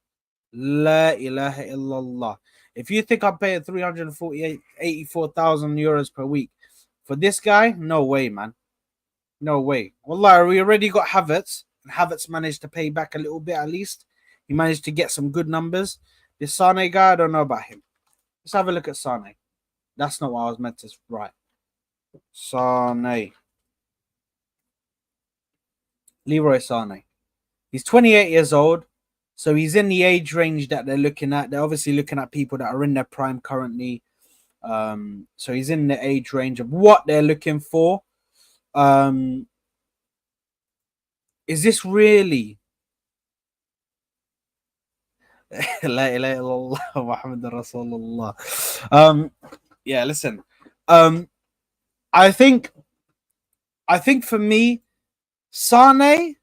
La ilaha illallah. If you think I'm paying 384,000 euros per week for this guy, no way, man. No way. Wallah, we already got Havertz, and Havertz managed to pay back a little bit at least. He managed to get some good numbers. This Sane guy, I don't know about him. Let's have a look at Sane. That's not what I was meant to write. Sane. Leroy Sane. He's 28 years old. So he's in the age range that they're looking at. They're obviously looking at people that are in their prime currently. So he's in the age range of what they're looking for. Is this really? La ilaha illallah Muhammad Rasulullah. Yeah, listen. I think for me, Sane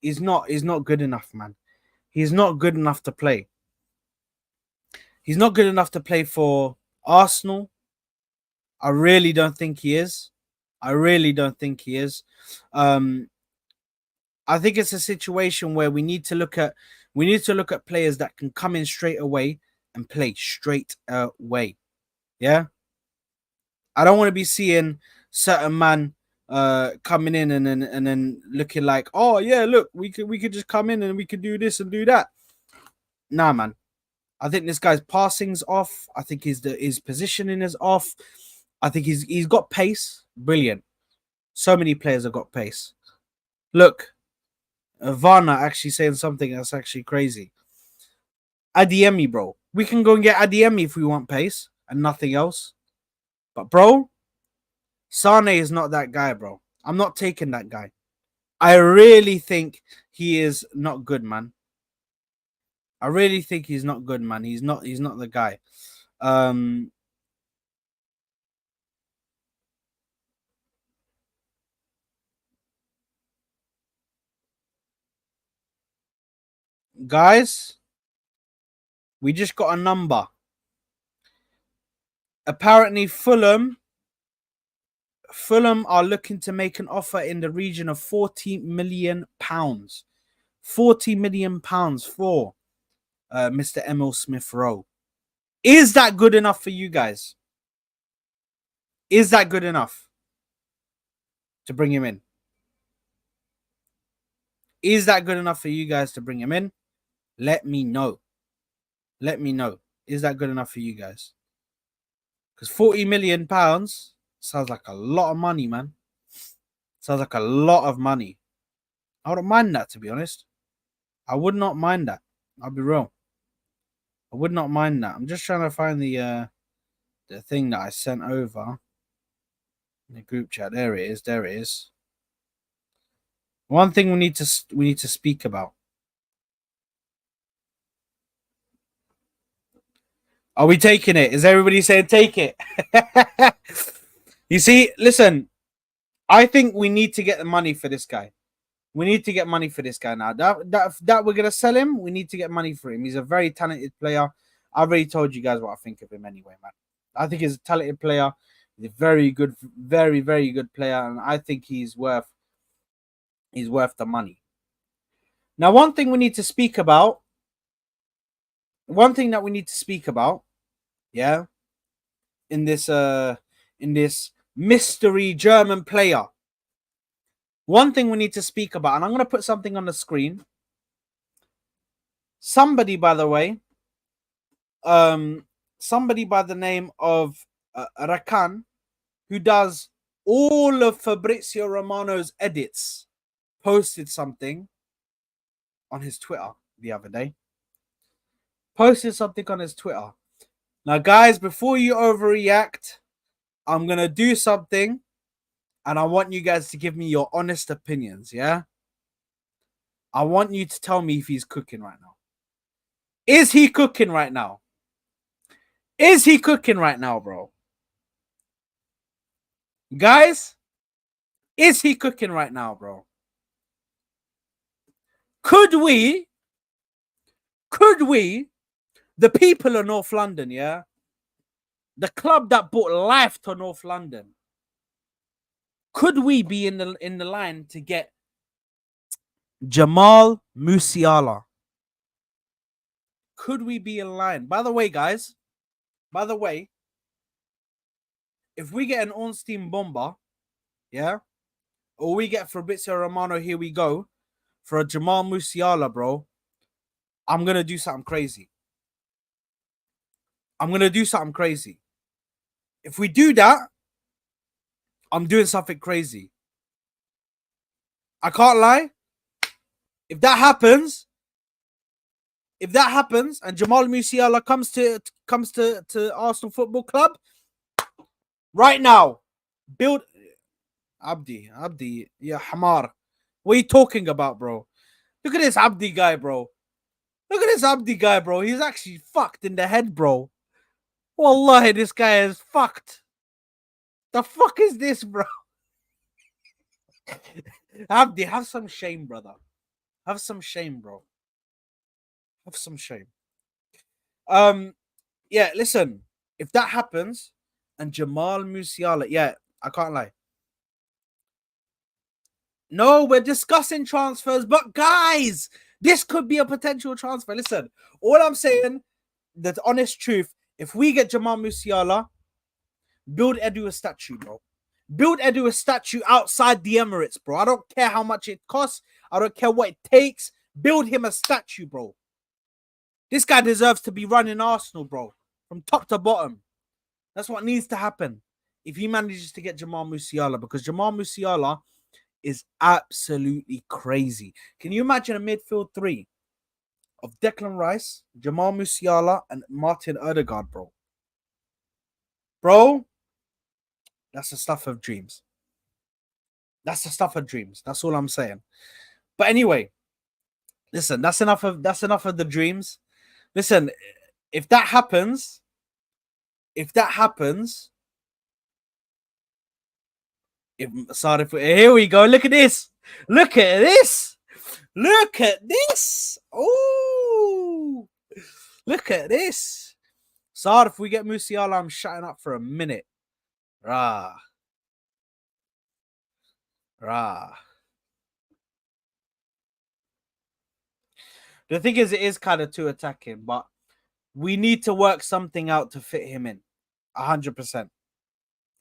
is not good enough, man. He's not good enough to play. He's not good enough to play for Arsenal. I really don't think he is. I really don't think he is. I think it's a situation where we need to look at players that can come in straight away and play straight away. Yeah. I don't want to be seeing certain man coming in and then looking like, oh yeah, look, we could just come in and we could do this and do that. Nah, man. I think this guy's passing's off. I think his positioning is off. I think he's got pace. Brilliant. So many players have got pace. Look, Varna actually saying something that's actually crazy. Adeyemi, bro. We can go and get Adeyemi if we want pace and nothing else. But, bro, Sane is not that guy, bro. I'm not taking that guy. I really think he is not good, man. I really think he's not good, man. He's not the guy. Guys, we just got a number. Apparently, Fulham are looking to make an offer in the region of £40 million. £40 million for Mr. Emile Smith Rowe. Is that good enough for you guys? Is that good enough to bring him in? Is that good enough for you guys to bring him in? Let me know. Let me know. Is that good enough for you guys? Because £40 million sounds like a lot of money, man. Sounds like a lot of money. I wouldn't mind that, to be honest. I would not mind that. I'll be real. I would not mind that. I'm just trying to find the thing that I sent over in the group chat. There it is. There it is. One thing we need to speak about. Are we taking it? Is everybody saying take it? You see, listen, I think we need to get the money for this guy. We need to get money for this guy now. That we're gonna sell him. We need to get money for him. He's a very talented player. I've already told you guys what I think of him anyway, man. I think he's a talented player. He's a very good, very, very good player, and I think he's worth the money. Now, one thing we need to speak about. One thing that we need to speak about, yeah, in this mystery German player. One thing we need to speak about, and I'm going to put something on the screen. Somebody, by the way, somebody by the name of Rakan, who does all of Fabrizio Romano's edits posted something on his Twitter the other day. Posted something on his Twitter. Now, guys, before you overreact, I'm going to do something, and I want you guys to give me your honest opinions, yeah? I want you to tell me if he's cooking right now. Is he cooking right now? Is he cooking right now, bro? Guys, is he cooking right now, bro? Could we, the people of North London, yeah? The club that brought life to North London, could we be in the line to get Jamal Musiala? Could we be in line? By the way, guys, if we get an Ornstein Bomber, yeah, or we get Fabrizio Romano, here we go, for a Jamal Musiala, bro, I'm going to do something crazy. If we do that, I'm doing something crazy. I can't lie. If that happens, and Jamal Musiala comes to Arsenal Football Club, right now, build Abdi, yeah, Hamar. What are you talking about, bro? Look at this Abdi guy, bro. He's actually fucked in the head, bro. Wallahi, this guy is fucked. The fuck is this, bro? Abdi, have some shame, brother. Have some shame, bro. Have some shame. Yeah, listen. If that happens, and Jamal Musiala, yeah, I can't lie. No, we're discussing transfers, but guys, this could be a potential transfer. Listen, all I'm saying, the honest truth, if we get Jamal Musiala, build Edu a statue, bro. Build Edu a statue outside the Emirates, bro. I don't care how much it costs. I don't care what it takes. Build him a statue, bro. This guy deserves to be running Arsenal, bro. From top to bottom. That's what needs to happen if he manages to get Jamal Musiala, because Jamal Musiala is absolutely crazy. Can you imagine a midfield three of Declan Rice, Jamal Musiala, and Martin Odegaard, bro? Bro, that's the stuff of dreams. That's all I'm saying. But anyway, listen, that's enough of the dreams. Listen, if that happens, here we go. Look at this. Oh, look at this. Saad, if we get Musiala, I'm shutting up for a minute. Rah. The thing is, it is kind of too attacking, but we need to work something out to fit him in. 100%.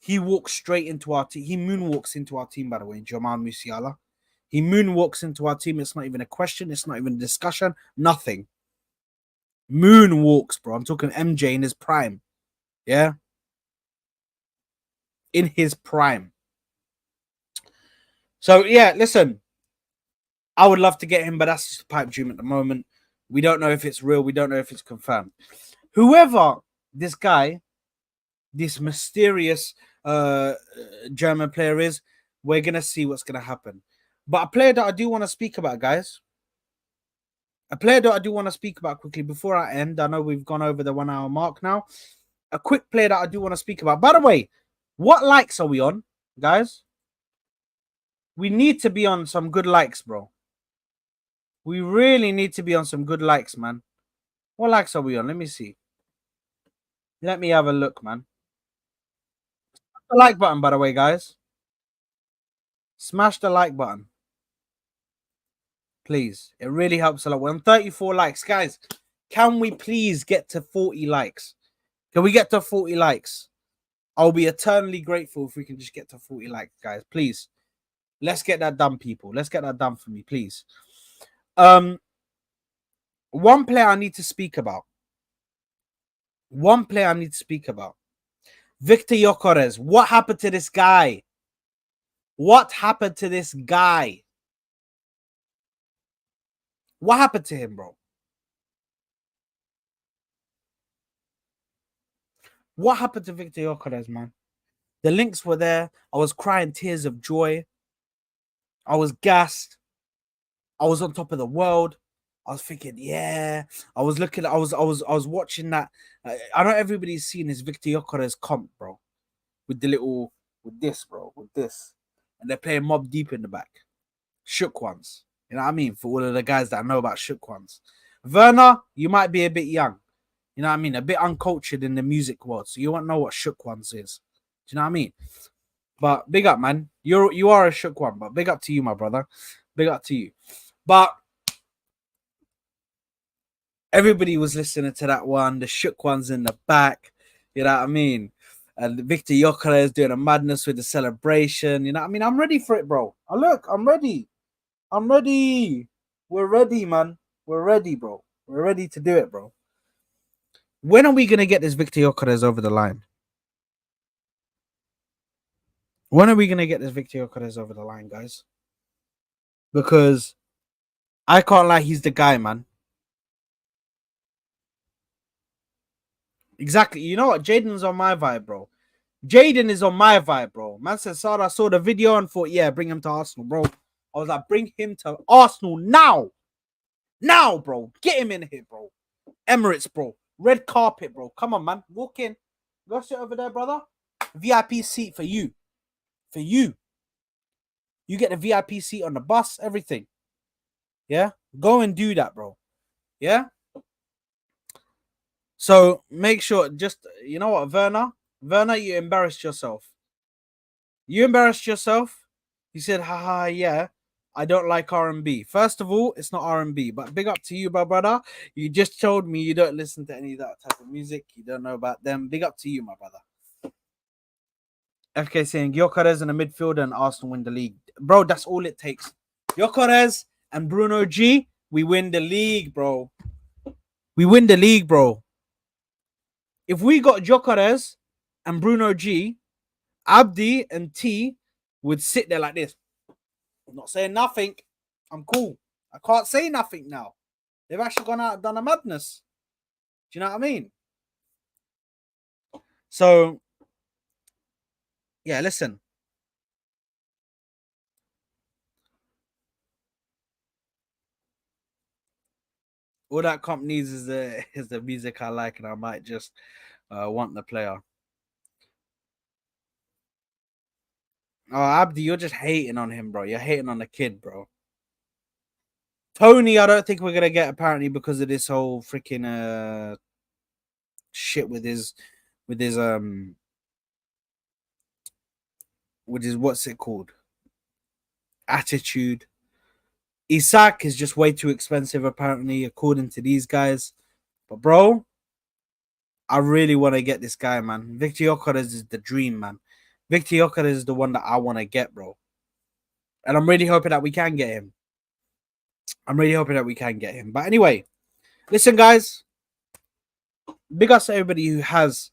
He walks straight into our team. He moonwalks into our team, by the way, Jamal Musiala. He moonwalks into our team. It's not even a question. It's not even a discussion. Nothing. Moonwalks, bro. I'm talking MJ in his prime. Yeah? In his prime. So, yeah, listen. I would love to get him, but that's just a pipe dream at the moment. We don't know if it's real. We don't know if it's confirmed. Whoever this guy, this mysterious German player is, we're going to see what's going to happen. But a player that I do want to speak about, guys. A player that I do want to speak about quickly before I end. I know we've gone over the 1 hour mark now. A quick player that I do want to speak about. By the way, what likes are we on, guys? We need to be on some good likes, bro. We really need to be on some good likes, man. What likes are we on? Let me see. Let me have a look, man. Smash the like button, by the way, guys. Smash the like button. Please. It really helps a lot. We're on 34 likes. Guys, can we please get to 40 likes? Can we get to 40 likes? I'll be eternally grateful if we can just get to 40 likes, guys. Please. Let's get that done, people. Let's get that done for me, please. One player I need to speak about. Victor Gyökeres. What happened to this guy? What happened to this guy? What happened to him, bro? What happened to Victor Gyökeres, man? The links were there. I was crying tears of joy. I was gassed. I was on top of the world. I was thinking, yeah. I was looking. I was watching that. I know everybody's seen his Victor Gyökeres comp, bro, with the little, with this, bro, with this, and they're playing Mob Deep in the back. Shook ones. You know what I mean? For all of the guys that know about shook ones. Werner, you might be a bit young. You know what I mean? A bit uncultured in the music world. So you won't know what shook ones is. Do you know what I mean? But big up, man. You are a shook one, but big up to you, my brother. Big up to you. But everybody was listening to that one. The shook ones in the back. You know what I mean? And Victor Gyökeres is doing a madness with the celebration. You know what I mean? I'm ready for it, bro. Oh, look, I'm ready. I'm ready. We're ready, man. We're ready, bro. We're ready to do it, bro. When are we going to get this Victor Gyökeres over the line? When are we going to get this Victor Gyökeres over the line, guys? Because I can't lie, he's the guy, man. Exactly. You know what? Jaden's on my vibe, bro. Jaden is on my vibe, bro. Man said, Sada saw the video and thought, yeah, bring him to Arsenal, bro. I was like, bring him to Arsenal now. Now, bro. Get him in here, bro. Emirates, bro. Red carpet, bro. Come on, man. Walk in. Go sit over there, brother. VIP seat for you. For you. You get the VIP seat on the bus, everything. Yeah? Go and do that, bro. Yeah? So make sure, just, you know what, Werner, you embarrassed yourself. You embarrassed yourself. You said, haha, yeah, I don't like R&B. First of all, it's not R&B, but big up to you, my brother. You just told me you don't listen to any of that type of music. You don't know about them. Big up to you, my brother. FK saying, Gyökeres in the midfield and Arsenal win the league. Bro, that's all it takes. Gyökeres and Bruno G, we win the league, bro. We win the league, bro. If we got Gyökeres and Bruno G, Abdi and T would sit there like this. I'm not saying nothing. I'm cool. I can't say nothing now. They've actually gone out and done a madness. Do you know what I mean? So, yeah, listen. All that comp needs is the music I like, and I might just want the player. Oh, Abdi, you're just hating on him, bro. You're hating on the kid, bro. Tony, I don't think we're gonna get apparently because of this whole freaking shit with his what's it called? Attitude. Isak is just way too expensive, apparently, according to these guys. But bro, I really want to get this guy, man. Victor Gyökeres is the dream, man. Victor Gyökeres is the one that I want to get, bro. And I'm really hoping that we can get him. But anyway, listen, guys. Big ups to everybody who has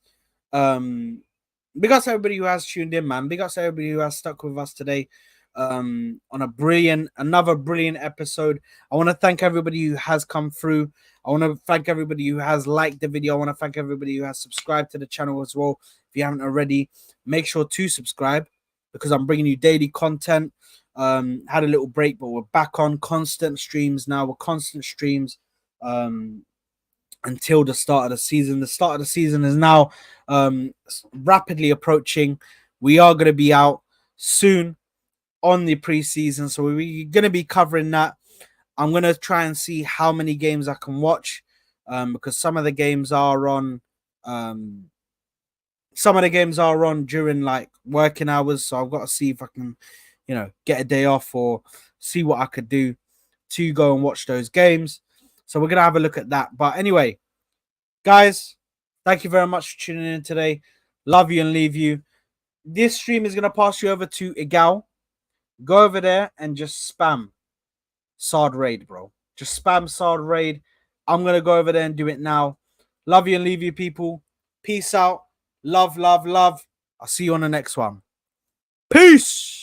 big ups to everybody who has tuned in, man. Big ups to everybody who has stuck with us today on another brilliant episode. I want to thank everybody who has come through. I want to thank everybody who has liked the video. I want to thank everybody who has subscribed to the channel as well. If you haven't already, make sure to subscribe because I'm bringing you daily content. Had a little break, but we're back on constant streams now. We're constant streams until the start of the season. The start of the season is now rapidly approaching. We are going to be out soon on the preseason, so we're going to be covering that. I'm going to try and see how many games I can watch because some of the games are on during like working hours, so I've got to see if I can, get a day off or see what I could do to go and watch those games. So we're going to have a look at that. But anyway, guys, thank you very much for tuning in today. Love you and leave you. This stream is going to pass you over to Igal. Go over there and just spam Sard Raid, bro. Just spam Sard Raid. I'm going to go over there and do it now. Love you and leave you, people. Peace out. Love, love, love. I'll see you on the next one. Peace.